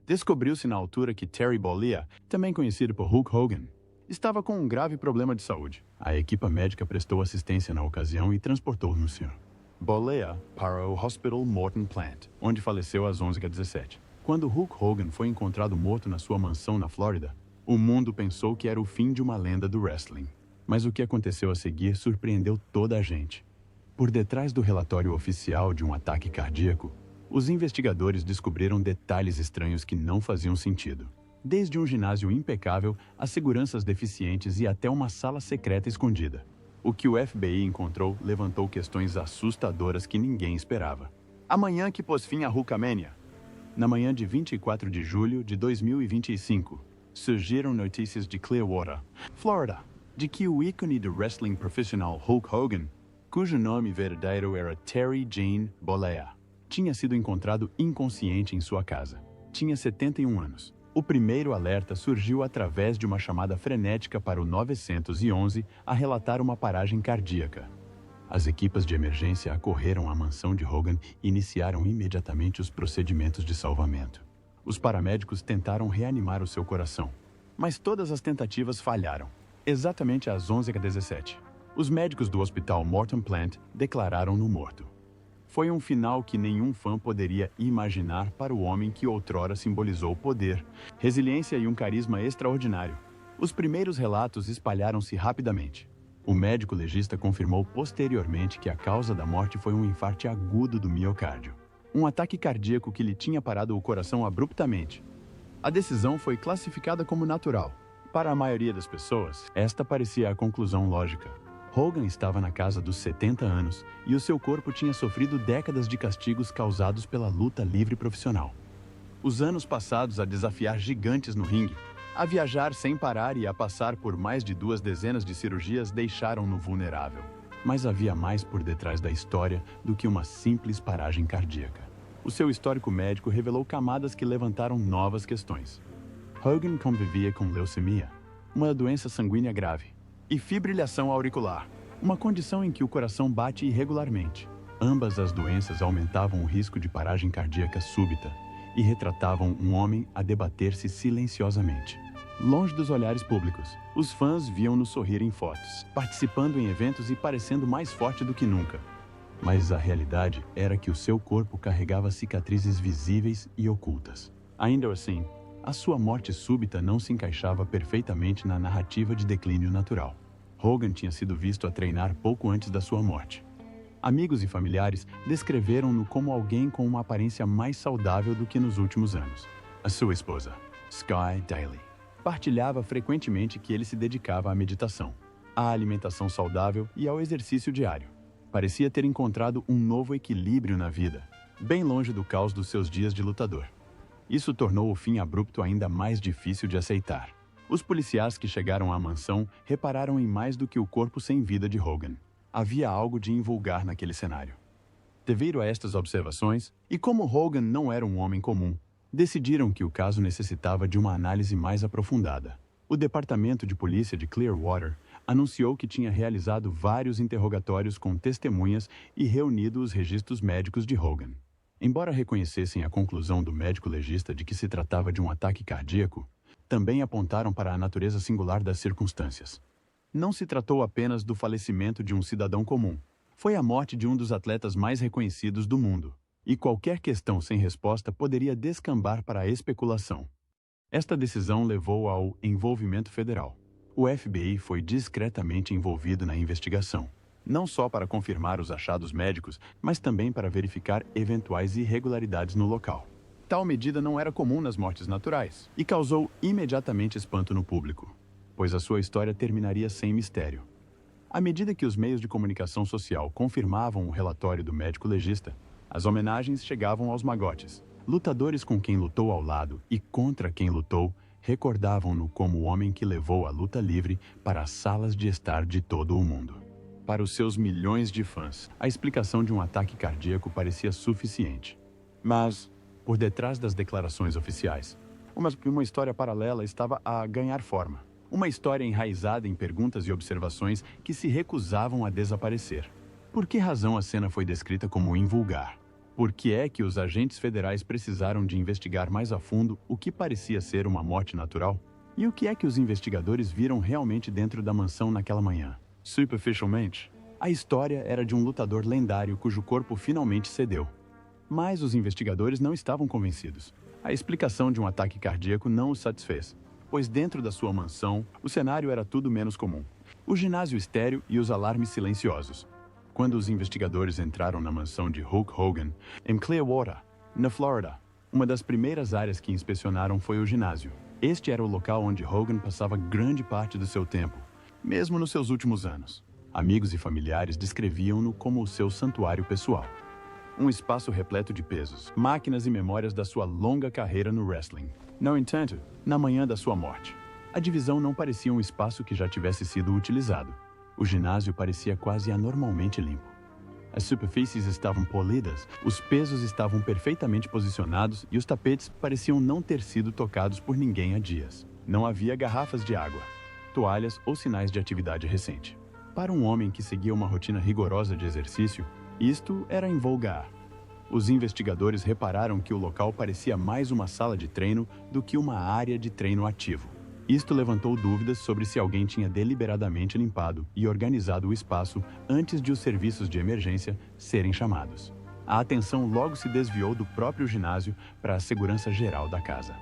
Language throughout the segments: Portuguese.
Descobriu-se na altura que Terry Bollea, também conhecido por Hulk Hogan, estava com um grave problema de saúde. A equipa médica prestou assistência na ocasião e transportou no Sr. Bollea para o Hospital Morton Plant, onde faleceu às 11h17. Quando Hulk Hogan foi encontrado morto na sua mansão na Flórida, o mundo pensou que era o fim de uma lenda do wrestling. Mas o que aconteceu a seguir surpreendeu toda a gente. Por detrás do relatório oficial de um ataque cardíaco, os investigadores descobriram detalhes estranhos que não faziam sentido. Desde um ginásio impecável, a seguranças deficientes e até uma sala secreta escondida. O que o FBI encontrou levantou questões assustadoras que ninguém esperava. A manhã que pôs fim à Hulkamania. Na manhã de 24 de julho de 2025, surgiram notícias de Clearwater, Flórida, de que o ícone do wrestling profissional Hulk Hogan, cujo nome verdadeiro era Terry Jane Bollea, tinha sido encontrado inconsciente em sua casa. Tinha 71 anos. O primeiro alerta surgiu através de uma chamada frenética para o 911 a relatar uma paragem cardíaca. As equipas de emergência acorreram à mansão de Hogan e iniciaram imediatamente os procedimentos de salvamento. Os paramédicos tentaram reanimar o seu coração, mas todas as tentativas falharam. Exatamente às 11h17, os médicos do Hospital Morton Plant declararam-no morto. Foi um final que nenhum fã poderia imaginar para o homem que outrora simbolizou poder, resiliência e um carisma extraordinário. Os primeiros relatos espalharam-se rapidamente. O médico legista confirmou posteriormente que a causa da morte foi um infarto agudo do miocárdio, um ataque cardíaco que lhe tinha parado o coração abruptamente. A decisão foi classificada como natural. Para a maioria das pessoas, esta parecia a conclusão lógica. Hogan estava na casa dos 70 anos e o seu corpo tinha sofrido décadas de castigos causados pela luta livre profissional. Os anos passados a desafiar gigantes no ringue, a viajar sem parar e a passar por mais de 2 dezenas de cirurgias deixaram-no vulnerável. Mas havia mais por detrás da história do que uma simples paragem cardíaca. O seu histórico médico revelou camadas que levantaram novas questões. Hogan convivia com leucemia, uma doença sanguínea grave, e fibrilhação auricular, uma condição em que o coração bate irregularmente. Ambas as doenças aumentavam o risco de paragem cardíaca súbita e retratavam um homem a debater-se silenciosamente. Longe dos olhares públicos, os fãs viam-no sorrir em fotos, participando em eventos e parecendo mais forte do que nunca. Mas a realidade era que o seu corpo carregava cicatrizes visíveis e ocultas. Ainda assim, a sua morte súbita não se encaixava perfeitamente na narrativa de declínio natural. Hogan tinha sido visto a treinar pouco antes da sua morte. Amigos e familiares descreveram-no como alguém com uma aparência mais saudável do que nos últimos anos. A sua esposa, Sky Daly, partilhava frequentemente que ele se dedicava à meditação, à alimentação saudável e ao exercício diário. Parecia ter encontrado um novo equilíbrio na vida, bem longe do caos dos seus dias de lutador. Isso tornou o fim abrupto ainda mais difícil de aceitar. Os policiais que chegaram à mansão repararam em mais do que o corpo sem vida de Hogan. Havia algo de invulgar naquele cenário. Devido a estas observações, e como Hogan não era um homem comum, decidiram que o caso necessitava de uma análise mais aprofundada. O Departamento de Polícia de Clearwater anunciou que tinha realizado vários interrogatórios com testemunhas e reunido os registros médicos de Hogan. Embora reconhecessem a conclusão do médico legista de que se tratava de um ataque cardíaco, também apontaram para a natureza singular das circunstâncias. Não se tratou apenas do falecimento de um cidadão comum. Foi a morte de um dos atletas mais reconhecidos do mundo. E qualquer questão sem resposta poderia descambar para a especulação. Esta decisão levou ao envolvimento federal. O FBI foi discretamente envolvido na investigação, não só para confirmar os achados médicos, mas também para verificar eventuais irregularidades no local. Tal medida não era comum nas mortes naturais e causou imediatamente espanto no público, pois a sua história terminaria sem mistério. À medida que os meios de comunicação social confirmavam o relatório do médico legista, as homenagens chegavam aos magotes. Lutadores com quem lutou ao lado e contra quem lutou recordavam-no como o homem que levou a luta livre para as salas de estar de todo o mundo. Para os seus milhões de fãs, a explicação de um ataque cardíaco parecia suficiente. Mas, por detrás das declarações oficiais, uma história paralela estava a ganhar forma. Uma história enraizada em perguntas e observações que se recusavam a desaparecer. Por que razão a cena foi descrita como invulgar? Por que é que os agentes federais precisaram de investigar mais a fundo o que parecia ser uma morte natural? E o que é que os investigadores viram realmente dentro da mansão naquela manhã? Superficialmente, a história era de um lutador lendário cujo corpo finalmente cedeu. Mas os investigadores não estavam convencidos. A explicação de um ataque cardíaco não os satisfez, pois dentro da sua mansão, o cenário era tudo menos comum. O ginásio estéril e os alarmes silenciosos. Quando os investigadores entraram na mansão de Hulk Hogan, em Clearwater, na Flórida, uma das primeiras áreas que inspecionaram foi o ginásio. Este era o local onde Hogan passava grande parte do seu tempo, mesmo nos seus últimos anos. Amigos e familiares descreviam-no como o seu santuário pessoal. Um espaço repleto de pesos, máquinas e memórias da sua longa carreira no wrestling. No entanto, na manhã da sua morte, a divisão não parecia um espaço que já tivesse sido utilizado. O ginásio parecia quase anormalmente limpo. As superfícies estavam polidas, os pesos estavam perfeitamente posicionados e os tapetes pareciam não ter sido tocados por ninguém há dias. Não havia garrafas de água, toalhas ou sinais de atividade recente. Para um homem que seguia uma rotina rigorosa de exercício, isto era invulgar. Os investigadores repararam que o local parecia mais uma sala de treino do que uma área de treino ativo. Isto levantou dúvidas sobre se alguém tinha deliberadamente limpado e organizado o espaço antes de os serviços de emergência serem chamados. A atenção logo se desviou do próprio ginásio para a segurança geral da casa.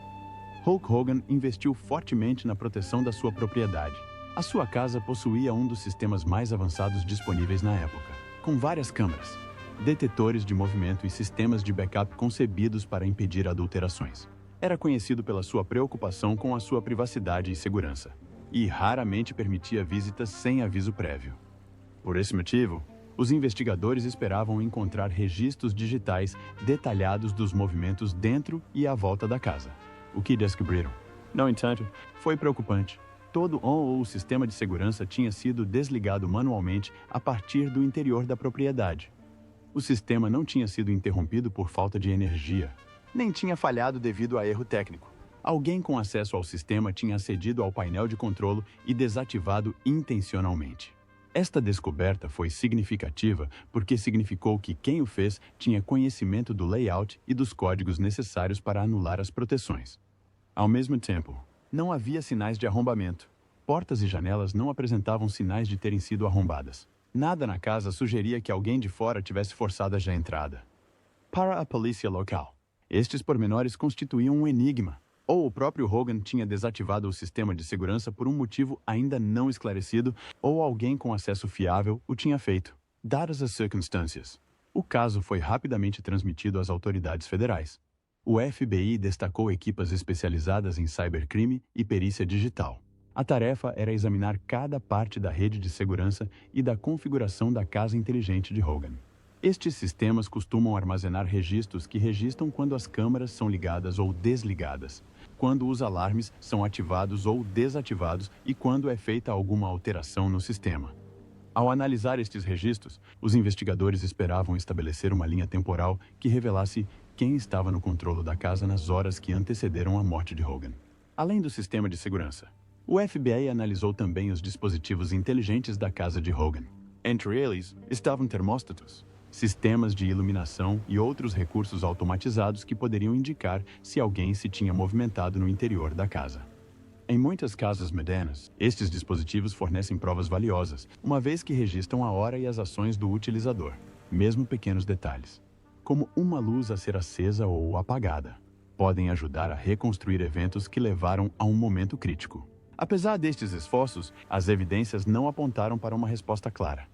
Hulk Hogan investiu fortemente na proteção da sua propriedade. A sua casa possuía um dos sistemas mais avançados disponíveis na época, com várias câmeras, detetores de movimento e sistemas de backup concebidos para impedir adulterações. Era conhecido pela sua preocupação com a sua privacidade e segurança, e raramente permitia visitas sem aviso prévio. Por esse motivo, os investigadores esperavam encontrar registros digitais detalhados dos movimentos dentro e à volta da casa. O que descobriram, no entanto, foi preocupante. Todo o sistema de segurança tinha sido desligado manualmente a partir do interior da propriedade. O sistema não tinha sido interrompido por falta de energia, nem tinha falhado devido a erro técnico. Alguém com acesso ao sistema tinha acedido ao painel de controle e desativado intencionalmente. Esta descoberta foi significativa porque significou que quem o fez tinha conhecimento do layout e dos códigos necessários para anular as proteções. Ao mesmo tempo, não havia sinais de arrombamento. Portas e janelas não apresentavam sinais de terem sido arrombadas. Nada na casa sugeria que alguém de fora tivesse forçado a entrada. Para a polícia local, estes pormenores constituíam um enigma. Ou o próprio Hogan tinha desativado o sistema de segurança por um motivo ainda não esclarecido, ou alguém com acesso fiável o tinha feito. Dadas as circunstâncias, o caso foi rapidamente transmitido às autoridades federais. O FBI destacou equipas especializadas em cybercrime e perícia digital. A tarefa era examinar cada parte da rede de segurança e da configuração da casa inteligente de Hogan. Estes sistemas costumam armazenar registros que registram quando as câmeras são ligadas ou desligadas, quando os alarmes são ativados ou desativados e quando é feita alguma alteração no sistema. Ao analisar estes registros, os investigadores esperavam estabelecer uma linha temporal que revelasse quem estava no controle da casa nas horas que antecederam a morte de Hogan. Além do sistema de segurança, o FBI analisou também os dispositivos inteligentes da casa de Hogan. Entre eles estavam termóstatos, sistemas de iluminação e outros recursos automatizados que poderiam indicar se alguém se tinha movimentado no interior da casa. Em muitas casas modernas, estes dispositivos fornecem provas valiosas, uma vez que registram a hora e as ações do utilizador, mesmo pequenos detalhes, como uma luz a ser acesa ou apagada, podem ajudar a reconstruir eventos que levaram a um momento crítico. Apesar destes esforços, as evidências não apontaram para uma resposta clara.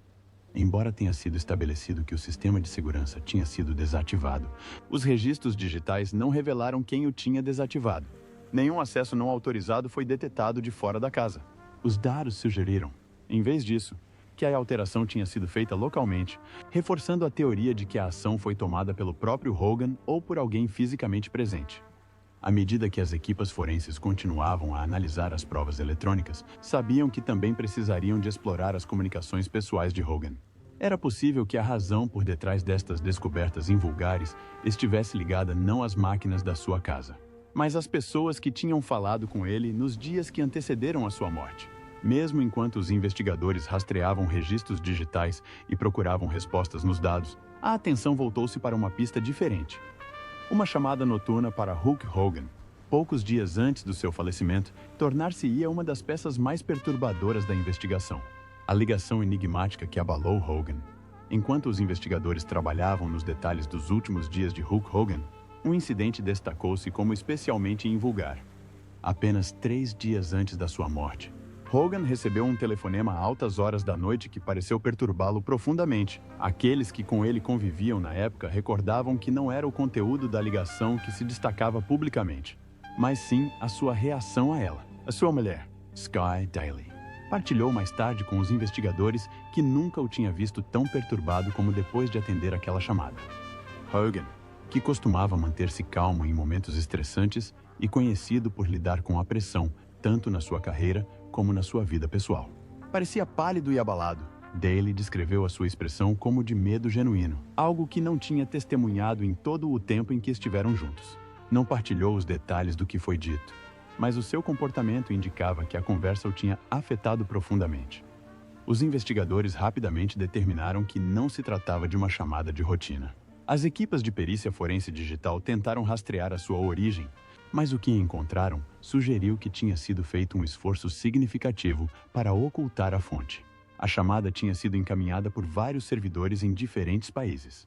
Embora tenha sido estabelecido que o sistema de segurança tinha sido desativado, os registros digitais não revelaram quem o tinha desativado. Nenhum acesso não autorizado foi detetado de fora da casa. Os dados sugeriram, em vez disso, que a alteração tinha sido feita localmente, reforçando a teoria de que a ação foi tomada pelo próprio Hogan ou por alguém fisicamente presente. À medida que as equipas forenses continuavam a analisar as provas eletrônicas, sabiam que também precisariam de explorar as comunicações pessoais de Hogan. Era possível que a razão por detrás destas descobertas invulgares estivesse ligada não às máquinas da sua casa, mas às pessoas que tinham falado com ele nos dias que antecederam a sua morte. Mesmo enquanto os investigadores rastreavam registros digitais e procuravam respostas nos dados, A atenção voltou-se para uma pista diferente. Uma chamada noturna para Hulk Hogan, poucos dias antes do seu falecimento, tornar-se-ia uma das peças mais perturbadoras da investigação. A ligação enigmática que abalou Hogan. Enquanto os investigadores trabalhavam nos detalhes dos últimos dias de Hulk Hogan, um incidente destacou-se como especialmente invulgar. Apenas 3 dias antes da sua morte, Hogan recebeu um telefonema a altas horas da noite que pareceu perturbá-lo profundamente. Aqueles que com ele conviviam na época recordavam que não era o conteúdo da ligação que se destacava publicamente, mas sim a sua reação a ela. A sua mulher, Sky Daly, partilhou mais tarde com os investigadores que nunca o tinha visto tão perturbado como depois de atender aquela chamada. Hogan, que costumava manter-se calmo em momentos estressantes e conhecido por lidar com a pressão, tanto na sua carreira como na sua vida pessoal, parecia pálido e abalado. Daly descreveu a sua expressão como de medo genuíno, algo que não tinha testemunhado em todo o tempo em que estiveram juntos. Não partilhou os detalhes do que foi dito, mas o seu comportamento indicava que a conversa o tinha afetado profundamente. Os investigadores rapidamente determinaram que não se tratava de uma chamada de rotina. As equipas de perícia forense digital tentaram rastrear a sua origem, mas o que encontraram sugeriu que tinha sido feito um esforço significativo para ocultar a fonte. A chamada tinha sido encaminhada por vários servidores em diferentes países.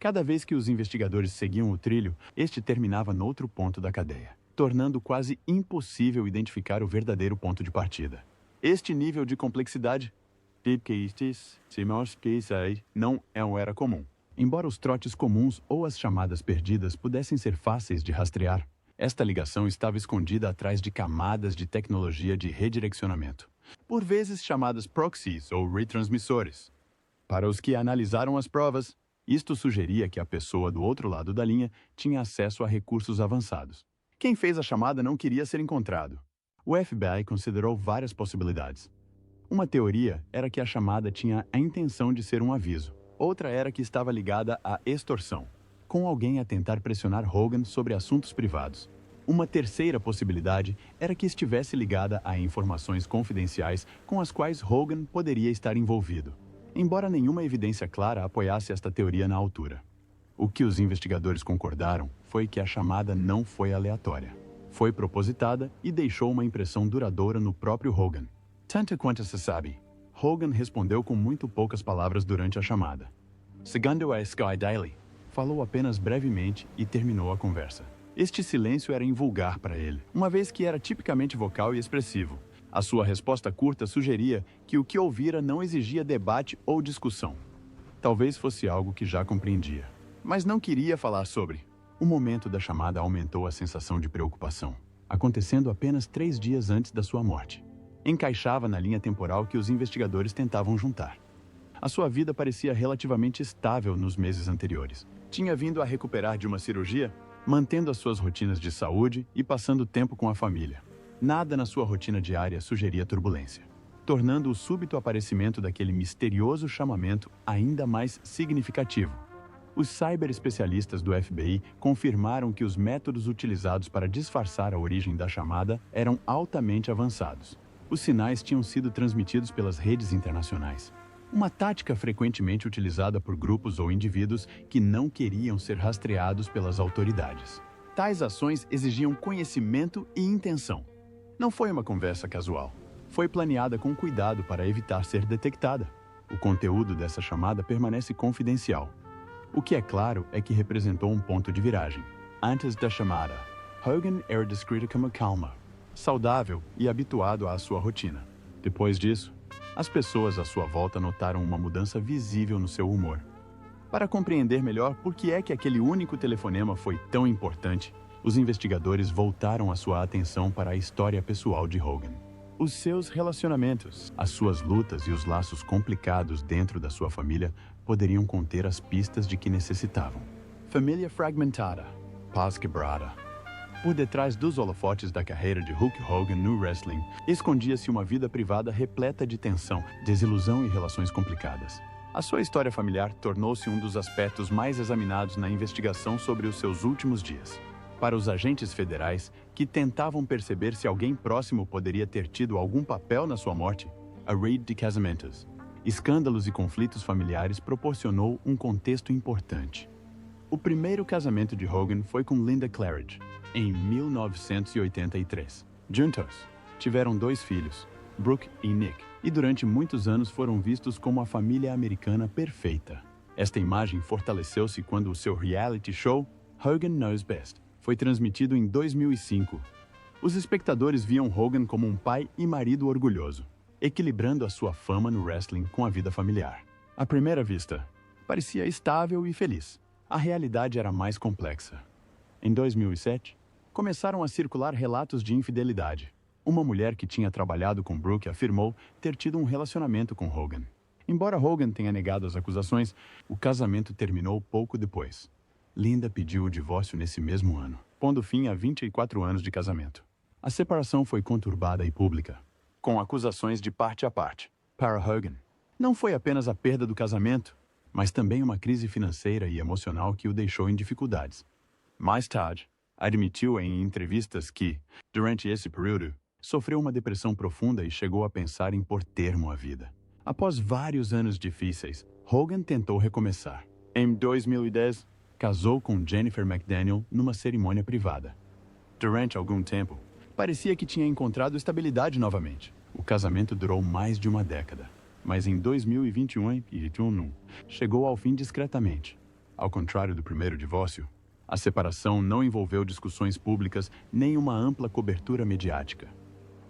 Cada vez que os investigadores seguiam o trilho, este terminava noutro ponto da cadeia, tornando quase impossível identificar o verdadeiro ponto de partida. Este nível de complexidade não era comum. Embora os trotes comuns ou as chamadas perdidas pudessem ser fáceis de rastrear, esta ligação estava escondida atrás de camadas de tecnologia de redirecionamento, por vezes chamadas proxies ou retransmissores. Para os que analisaram as provas, isto sugeria que a pessoa do outro lado da linha tinha acesso a recursos avançados. Quem fez a chamada não queria ser encontrado. O FBI considerou várias possibilidades. Uma teoria era que a chamada tinha a intenção de ser um aviso. Outra era que estava ligada à extorsão, com alguém a tentar pressionar Hogan sobre assuntos privados. Uma terceira possibilidade era que estivesse ligada a informações confidenciais com as quais Hogan poderia estar envolvido, embora nenhuma evidência clara apoiasse esta teoria na altura. O que os investigadores concordaram foi que a chamada não foi aleatória. Foi propositada e deixou uma impressão duradoura no próprio Hogan. Tanto quanto se sabe, Hogan respondeu com muito poucas palavras durante a chamada. Segundo a Sky Daly, falou apenas brevemente e terminou a conversa. Este silêncio era invulgar para ele, uma vez que era tipicamente vocal e expressivo. A sua resposta curta sugeria que o que ouvira não exigia debate ou discussão. Talvez fosse algo que já compreendia, mas não queria falar sobre. O momento da chamada aumentou a sensação de preocupação, acontecendo apenas 3 dias antes da sua morte. Encaixava na linha temporal que os investigadores tentavam juntar. A sua vida parecia relativamente estável nos meses anteriores. Tinha vindo a recuperar de uma cirurgia, mantendo as suas rotinas de saúde e passando tempo com a família. Nada na sua rotina diária sugeria turbulência, tornando o súbito aparecimento daquele misterioso chamamento ainda mais significativo. Os cyberespecialistas do FBI confirmaram que os métodos utilizados para disfarçar a origem da chamada eram altamente avançados. Os sinais tinham sido transmitidos pelas redes internacionais, uma tática frequentemente utilizada por grupos ou indivíduos que não queriam ser rastreados pelas autoridades. Tais ações exigiam conhecimento e intenção. Não foi uma conversa casual. Foi planeada com cuidado para evitar ser detectada. O conteúdo dessa chamada permanece confidencial. O que é claro é que representou um ponto de viragem. Antes da chamada, Hogan era descrito como calma, saudável e habituado à sua rotina. Depois disso, as pessoas à sua volta notaram uma mudança visível no seu humor. Para compreender melhor por que é que aquele único telefonema foi tão importante, os investigadores voltaram a sua atenção para a história pessoal de Hogan. Os seus relacionamentos, as suas lutas e os laços complicados dentro da sua família poderiam conter as pistas de que necessitavam. Família fragmentada, paz quebrada. Por detrás dos holofotes da carreira de Hulk Hogan no wrestling, escondia-se uma vida privada repleta de tensão, desilusão e relações complicadas. A sua história familiar tornou-se um dos aspectos mais examinados na investigação sobre os seus últimos dias. Para os agentes federais, que tentavam perceber se alguém próximo poderia ter tido algum papel na sua morte, a rede de casamentos escândalos e conflitos familiares proporcionou um contexto importante. O primeiro casamento de Hogan foi com Linda Claridge, em 1983. Juntos, tiveram 2 filhos, Brooke e Nick, e durante muitos anos foram vistos como a família americana perfeita. Esta imagem fortaleceu-se quando o seu reality show, Hogan Knows Best, foi transmitido em 2005. Os espectadores viam Hogan como um pai e marido orgulhoso, equilibrando a sua fama no wrestling com a vida familiar. À primeira vista, parecia estável e feliz. A realidade era mais complexa. Em 2007, começaram a circular relatos de infidelidade. Uma mulher que tinha trabalhado com Brooke afirmou ter tido um relacionamento com Hogan. Embora Hogan tenha negado as acusações, o casamento terminou pouco depois. Linda pediu o divórcio nesse mesmo ano, pondo fim a 24 anos de casamento. A separação foi conturbada e pública, com acusações de parte a parte. Para Hogan, não foi apenas a perda do casamento, mas também uma crise financeira e emocional que o deixou em dificuldades. Mais tarde, admitiu em entrevistas que, durante esse período, sofreu uma depressão profunda e chegou a pensar em pôr termo à vida. Após vários anos difíceis, Hogan tentou recomeçar. Em 2010, casou com Jennifer McDaniel numa cerimônia privada. Durante algum tempo, parecia que tinha encontrado estabilidade novamente. O casamento durou mais de uma década, mas em 2021 chegou ao fim discretamente. Ao contrário do primeiro divórcio, a separação não envolveu discussões públicas nem uma ampla cobertura mediática.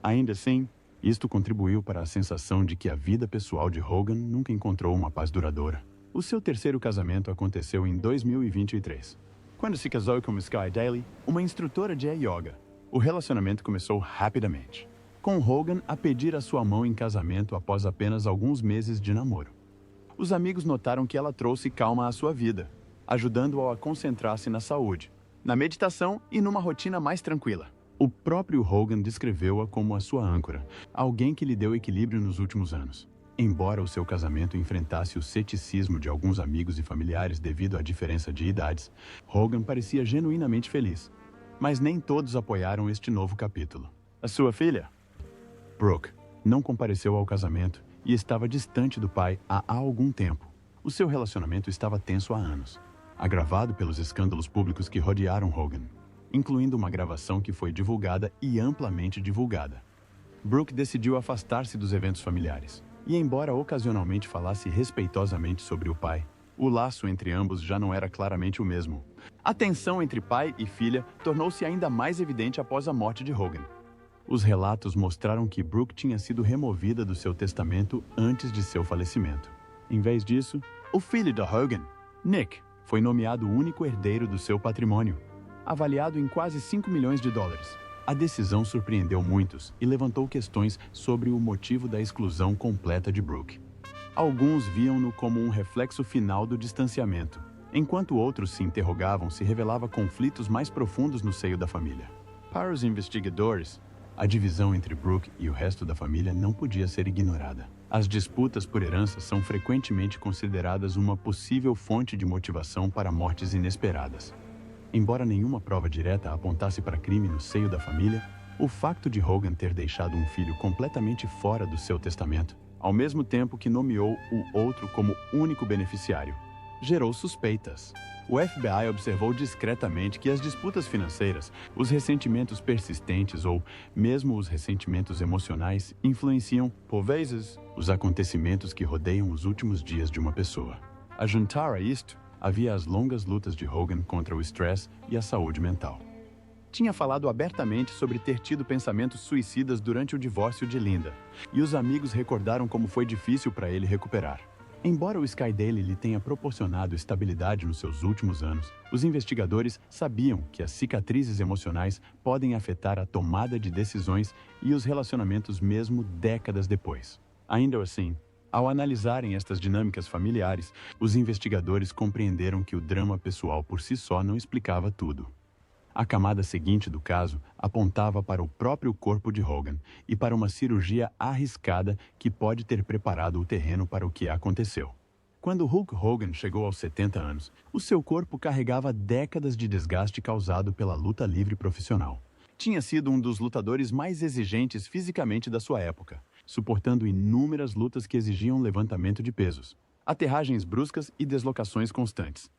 Ainda assim, isto contribuiu para a sensação de que a vida pessoal de Hogan nunca encontrou uma paz duradoura. O seu terceiro casamento aconteceu em 2023, quando se casou com Sky Daly, uma instrutora de yoga. O relacionamento começou rapidamente, com Hogan a pedir a sua mão em casamento após apenas alguns meses de namoro. Os amigos notaram que ela trouxe calma à sua vida, ajudando-o a concentrar-se na saúde, na meditação e numa rotina mais tranquila. O próprio Hogan descreveu-a como a sua âncora, alguém que lhe deu equilíbrio nos últimos anos. Embora o seu casamento enfrentasse o ceticismo de alguns amigos e familiares devido à diferença de idades, Hogan parecia genuinamente feliz. Mas nem todos apoiaram este novo capítulo. A sua filha, Brooke, não compareceu ao casamento e estava distante do pai há algum tempo. O seu relacionamento estava tenso há anos, agravado pelos escândalos públicos que rodearam Hogan, incluindo uma gravação que foi divulgada e amplamente divulgada. Brooke decidiu afastar-se dos eventos familiares. E embora ocasionalmente falasse respeitosamente sobre o pai, o laço entre ambos já não era claramente o mesmo. A tensão entre pai e filha tornou-se ainda mais evidente após a morte de Hogan. Os relatos mostraram que Brooke tinha sido removida do seu testamento antes de seu falecimento. Em vez disso, o filho de Hogan, Nick, foi nomeado o único herdeiro do seu patrimônio, avaliado em quase $5 milhões. A decisão surpreendeu muitos e levantou questões sobre o motivo da exclusão completa de Brooke. Alguns viam-no como um reflexo final do distanciamento, enquanto outros se interrogavam se revelava conflitos mais profundos no seio da família. Para os investigadores, a divisão entre Brooke e o resto da família não podia ser ignorada. As disputas por herança são frequentemente consideradas uma possível fonte de motivação para mortes inesperadas. Embora nenhuma prova direta apontasse para crime no seio da família, o facto de Hogan ter deixado um filho completamente fora do seu testamento, ao mesmo tempo que nomeou o outro como único beneficiário, gerou suspeitas. O FBI observou discretamente que as disputas financeiras, os ressentimentos persistentes ou mesmo os ressentimentos emocionais influenciam, por vezes, os acontecimentos que rodeiam os últimos dias de uma pessoa. A juntar a isto, havia as longas lutas de Hogan contra o estresse e a saúde mental. Tinha falado abertamente sobre ter tido pensamentos suicidas durante o divórcio de Linda, e os amigos recordaram como foi difícil para ele recuperar. Embora o Sky Daily lhe tenha proporcionado estabilidade nos seus últimos anos, os investigadores sabiam que as cicatrizes emocionais podem afetar a tomada de decisões e os relacionamentos mesmo décadas depois. Ainda assim, ao analisarem estas dinâmicas familiares, os investigadores compreenderam que o drama pessoal por si só não explicava tudo. A camada seguinte do caso apontava para o próprio corpo de Hogan e para uma cirurgia arriscada que pode ter preparado o terreno para o que aconteceu. Quando Hulk Hogan chegou aos 70 anos, o seu corpo carregava décadas de desgaste causado pela luta livre profissional. Tinha sido um dos lutadores mais exigentes fisicamente da sua época. suportando inúmeras lutas que exigiam levantamento de pesos, aterragens bruscas e deslocações constantes.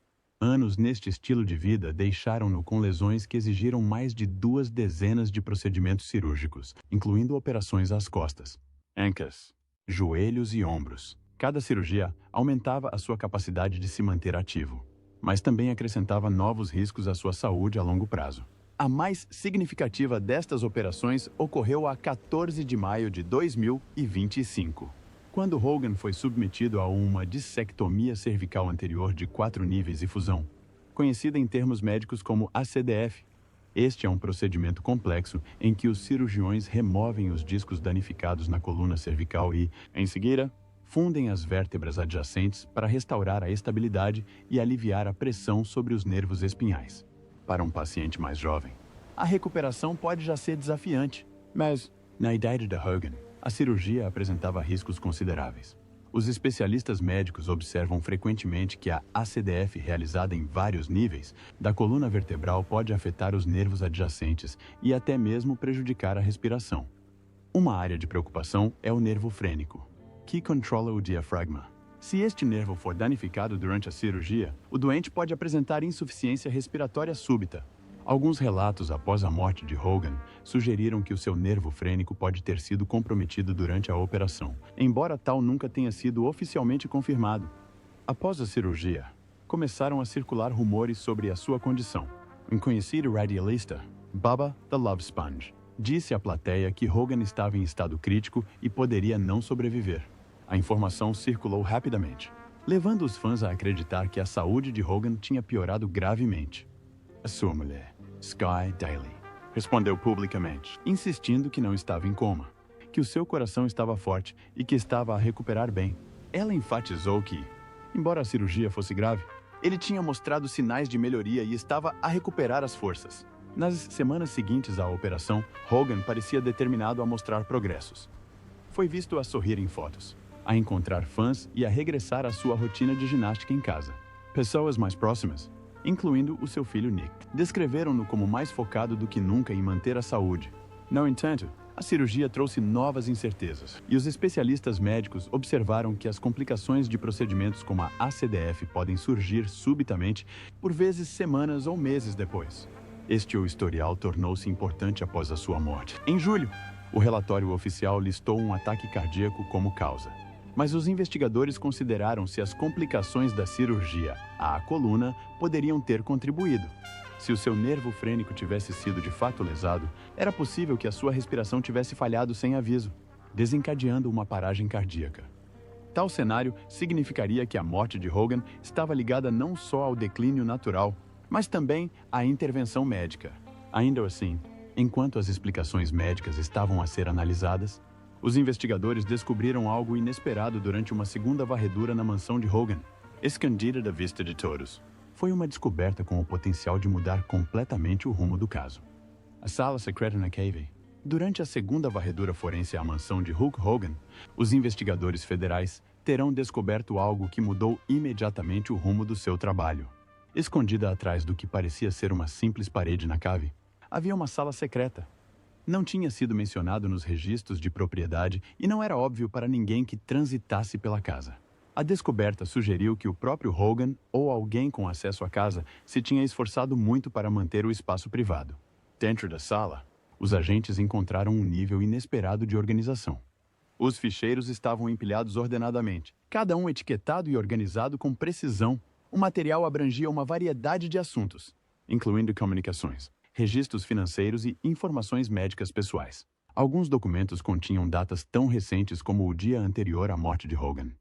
Anos neste estilo de vida deixaram-no com lesões que exigiram mais de 2 dezenas de procedimentos cirúrgicos, incluindo operações às costas, ancas, joelhos e ombros. Cada cirurgia aumentava a sua capacidade de se manter ativo, mas também acrescentava novos riscos à sua saúde a longo prazo. A mais significativa destas operações ocorreu a 14 de maio de 2025, quando Hogan foi submetido a uma dissectomia cervical anterior de 4 níveis e fusão, conhecida em termos médicos como ACDF. Este é um procedimento complexo em que os cirurgiões removem os discos danificados na coluna cervical e, em seguida, fundem as vértebras adjacentes para restaurar a estabilidade e aliviar a pressão sobre os nervos espinhais. Para um paciente mais jovem, a recuperação pode já ser desafiante, mas, na idade de Hogan, a cirurgia apresentava riscos consideráveis. Os especialistas médicos observam frequentemente que a ACDF realizada em vários níveis da coluna vertebral pode afetar os nervos adjacentes e até mesmo prejudicar a respiração. Uma área de preocupação é o nervo frênico, que controla o diafragma. Se este nervo for danificado durante a cirurgia, o doente pode apresentar insuficiência respiratória súbita. Alguns relatos após a morte de Hogan sugeriram que o seu nervo frênico pode ter sido comprometido durante a operação, embora tal nunca tenha sido oficialmente confirmado. Após a cirurgia, começaram a circular rumores sobre a sua condição. Um conhecido radialista, Bubba the Love Sponge, disse à plateia que Hogan estava em estado crítico e poderia não sobreviver. A informação circulou rapidamente, levando os fãs a acreditar que a saúde de Hogan tinha piorado gravemente. A sua mulher, Sky Daly, respondeu publicamente, insistindo que não estava em coma, que o seu coração estava forte e que estava a recuperar bem. Ela enfatizou que, embora a cirurgia fosse grave, ele tinha mostrado sinais de melhoria e estava a recuperar as forças. Nas semanas seguintes à operação, Hogan parecia determinado a mostrar progressos. Foi visto a sorrir em fotos, a encontrar fãs e a regressar à sua rotina de ginástica em casa. Pessoas mais próximas, incluindo o seu filho Nick, descreveram-no como mais focado do que nunca em manter a saúde. No entanto, a cirurgia trouxe novas incertezas, e os especialistas médicos observaram que as complicações de procedimentos como a ACDF podem surgir subitamente, por vezes semanas ou meses depois. Este historial tornou-se importante após a sua morte. Em julho, o relatório oficial listou um ataque cardíaco como causa. Mas os investigadores consideraram se as complicações da cirurgia à coluna poderiam ter contribuído. Se o seu nervo frênico tivesse sido de fato lesado, era possível que a sua respiração tivesse falhado sem aviso, desencadeando uma paragem cardíaca. Tal cenário significaria que a morte de Hogan estava ligada não só ao declínio natural, mas também à intervenção médica. Ainda assim, enquanto as explicações médicas estavam a ser analisadas, os investigadores descobriram algo inesperado durante uma segunda varredura na mansão de Hogan, escondida da vista de todos. Foi uma descoberta com o potencial de mudar completamente o rumo do caso. A sala secreta na cave. Durante a segunda varredura forense à mansão de Hulk Hogan, os investigadores federais terão descoberto algo que mudou imediatamente o rumo do seu trabalho. Escondida atrás do que parecia ser uma simples parede na cave, havia uma sala secreta. Não tinha sido mencionado nos registros de propriedade e não era óbvio para ninguém que transitasse pela casa. A descoberta sugeriu que o próprio Hogan ou alguém com acesso à casa se tinha esforçado muito para manter o espaço privado. Dentro da sala, os agentes encontraram um nível inesperado de organização. Os ficheiros estavam empilhados ordenadamente, cada um etiquetado e organizado com precisão. O material abrangia uma variedade de assuntos, incluindo comunicações, registros financeiros e informações médicas pessoais. Alguns documentos continham datas tão recentes como o dia anterior à morte de Hogan.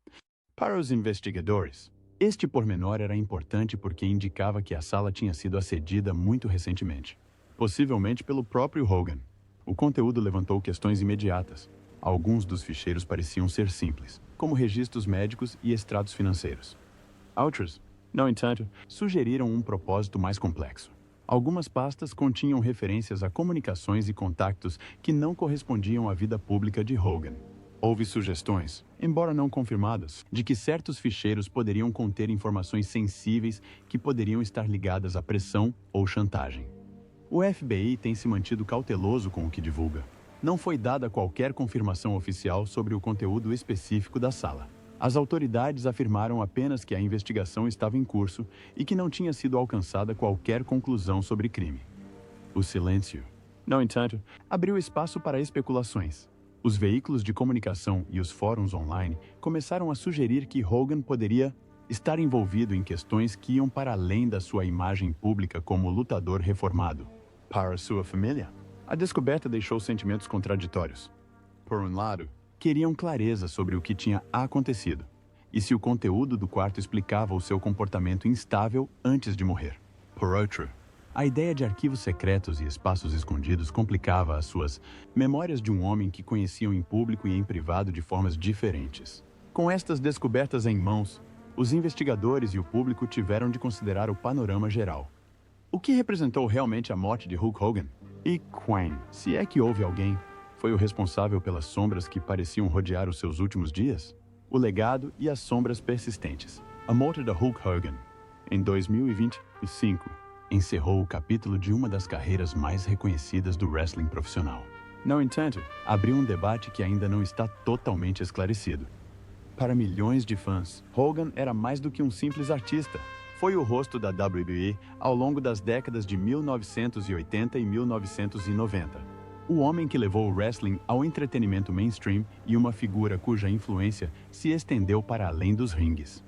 Para os investigadores, este pormenor era importante porque indicava que a sala tinha sido acedida muito recentemente, possivelmente pelo próprio Hogan. O conteúdo levantou questões imediatas. Alguns dos ficheiros pareciam ser simples, como registros médicos e extratos financeiros. Outros, no entanto, sugeriram um propósito mais complexo. Algumas pastas continham referências a comunicações e contactos que não correspondiam à vida pública de Hogan. Houve sugestões, embora não confirmadas, de que certos ficheiros poderiam conter informações sensíveis que poderiam estar ligadas à pressão ou chantagem. O FBI tem se mantido cauteloso com o que divulga. Não foi dada qualquer confirmação oficial sobre o conteúdo específico da sala. As autoridades afirmaram apenas que a investigação estava em curso e que não tinha sido alcançada qualquer conclusão sobre crime. O silêncio, no entanto, abriu espaço para especulações. Os veículos de comunicação e os fóruns online começaram a sugerir que Hogan poderia estar envolvido em questões que iam para além da sua imagem pública como lutador reformado. Para sua família, a descoberta deixou sentimentos contraditórios. Por um lado, queriam clareza sobre o que tinha acontecido e se o conteúdo do quarto explicava o seu comportamento instável antes de morrer. Por outro, a ideia de arquivos secretos e espaços escondidos complicava as suas memórias de um homem que conheciam em público e em privado de formas diferentes. Com estas descobertas em mãos, os investigadores e o público tiveram de considerar o panorama geral. O que representou realmente a morte de Hulk Hogan? E Quinn, se é que houve alguém, foi o responsável pelas sombras que pareciam rodear os seus últimos dias? O legado e as sombras persistentes. A morte da Hulk Hogan, em 2025, encerrou o capítulo de uma das carreiras mais reconhecidas do wrestling profissional. No entanto, abriu um debate que ainda não está totalmente esclarecido. Para milhões de fãs, Hogan era mais do que um simples artista. Foi o rosto da WWE ao longo das décadas de 1980 e 1990. O homem que levou o wrestling ao entretenimento mainstream e uma figura cuja influência se estendeu para além dos ringues.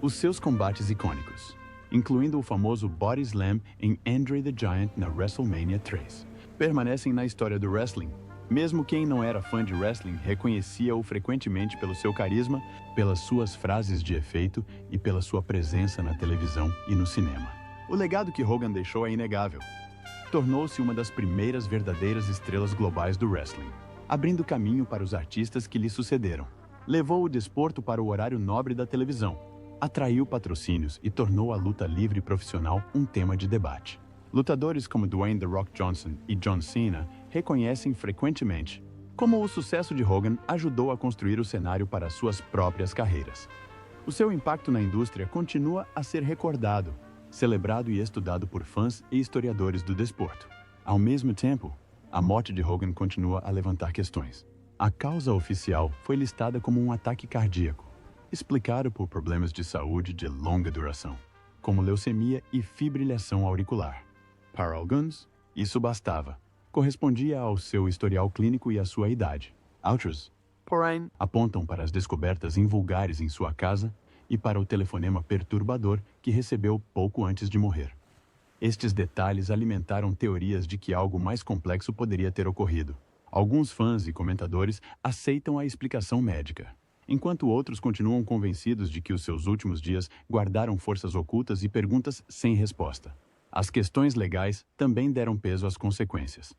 Os seus combates icônicos, incluindo o famoso Body Slam em Andre the Giant na WrestleMania 3, permanecem na história do wrestling. Mesmo quem não era fã de wrestling reconhecia-o frequentemente pelo seu carisma, pelas suas frases de efeito e pela sua presença na televisão e no cinema. O legado que Hogan deixou é inegável. Tornou-se uma das primeiras verdadeiras estrelas globais do wrestling, abrindo caminho para os artistas que lhe sucederam. Levou o desporto para o horário nobre da televisão, atraiu patrocínios e tornou a luta livre profissional um tema de debate. Lutadores como Dwayne The Rock Johnson e John Cena reconhecem frequentemente como o sucesso de Hogan ajudou a construir o cenário para suas próprias carreiras. O seu impacto na indústria continua a ser recordado, celebrado e estudado por fãs e historiadores do desporto. Ao mesmo tempo, a morte de Hogan continua a levantar questões. A causa oficial foi listada como um ataque cardíaco, explicado por problemas de saúde de longa duração, como leucemia e fibrilhação auricular. Para alguns, isso bastava. Correspondia ao seu historial clínico e à sua idade. Outros, porém, apontam para as descobertas invulgares em sua casa e para o telefonema perturbador que recebeu pouco antes de morrer. Estes detalhes alimentaram teorias de que algo mais complexo poderia ter ocorrido. Alguns fãs e comentadores aceitam a explicação médica, enquanto outros continuam convencidos de que os seus últimos dias guardaram forças ocultas e perguntas sem resposta. As questões legais também deram peso às consequências.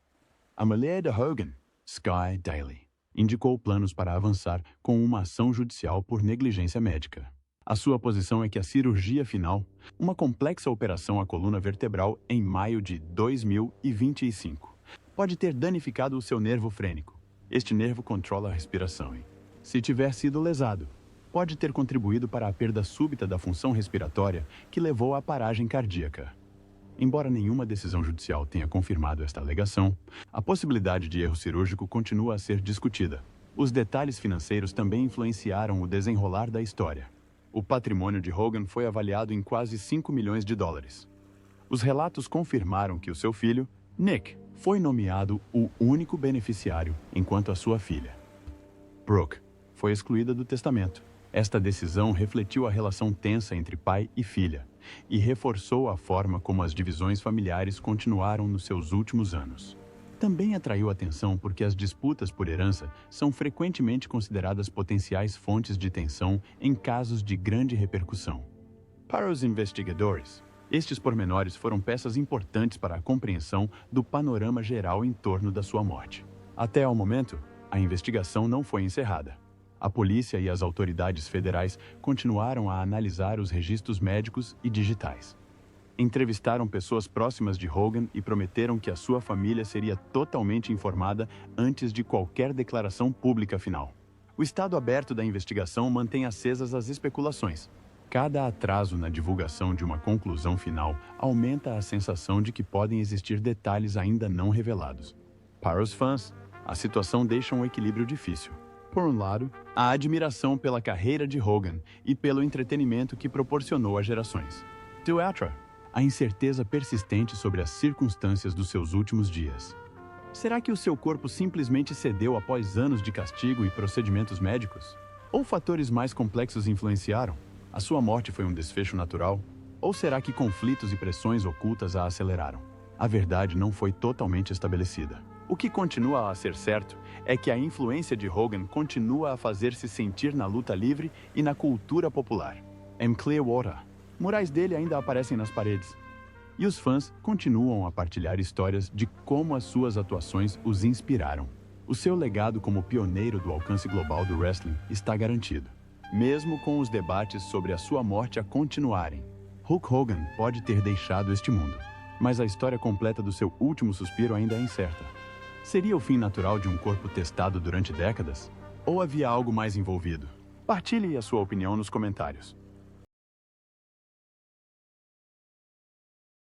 A mulher de Hogan, Sky Daly, indicou planos para avançar com uma ação judicial por negligência médica. A sua posição é que a cirurgia final, uma complexa operação à coluna vertebral em maio de 2025, pode ter danificado o seu nervo frênico. Este nervo controla a respiração e, se tiver sido lesado, pode ter contribuído para a perda súbita da função respiratória que levou à paragem cardíaca. Embora nenhuma decisão judicial tenha confirmado esta alegação, a possibilidade de erro cirúrgico continua a ser discutida. Os detalhes financeiros também influenciaram o desenrolar da história. O patrimônio de Hogan foi avaliado em quase 5 milhões de dólares. Os relatos confirmaram que o seu filho, Nick, foi nomeado o único beneficiário, enquanto a sua filha, Brooke, foi excluída do testamento. Esta decisão refletiu a relação tensa entre pai e filha e reforçou a forma como as divisões familiares continuaram nos seus últimos anos. Também atraiu atenção porque as disputas por herança são frequentemente consideradas potenciais fontes de tensão em casos de grande repercussão. Para os investigadores, estes pormenores foram peças importantes para a compreensão do panorama geral em torno da sua morte. Até ao momento, a investigação não foi encerrada. A polícia e as autoridades federais continuaram a analisar os registros médicos e digitais. Entrevistaram pessoas próximas de Hogan e prometeram que a sua família seria totalmente informada antes de qualquer declaração pública final. O estado aberto da investigação mantém acesas as especulações. Cada atraso na divulgação de uma conclusão final aumenta a sensação de que podem existir detalhes ainda não revelados. Para os fãs, A situação deixa um equilíbrio difícil. Por um lado, a admiração pela carreira de Hogan e pelo entretenimento que proporcionou a gerações. Do outro, a incerteza persistente sobre as circunstâncias dos seus últimos dias. Será que o seu corpo simplesmente cedeu após anos de castigo e procedimentos médicos? Ou fatores mais complexos influenciaram? A sua morte foi um desfecho natural? Ou será que conflitos e pressões ocultas a aceleraram? A verdade não foi totalmente estabelecida. O que continua a ser certo é que a influência de Hogan continua a fazer-se sentir na luta livre e na cultura popular. Em Clearwater, murais dele ainda aparecem nas paredes. E os fãs continuam a partilhar histórias de como as suas atuações os inspiraram. O seu legado como pioneiro do alcance global do wrestling está garantido. Mesmo com os debates sobre a sua morte a continuarem, Hulk Hogan pode ter deixado este mundo, mas a história completa do seu último suspiro ainda é incerta. Seria o fim natural de um corpo testado durante décadas? Ou havia algo mais envolvido? Partilhe a sua opinião nos comentários.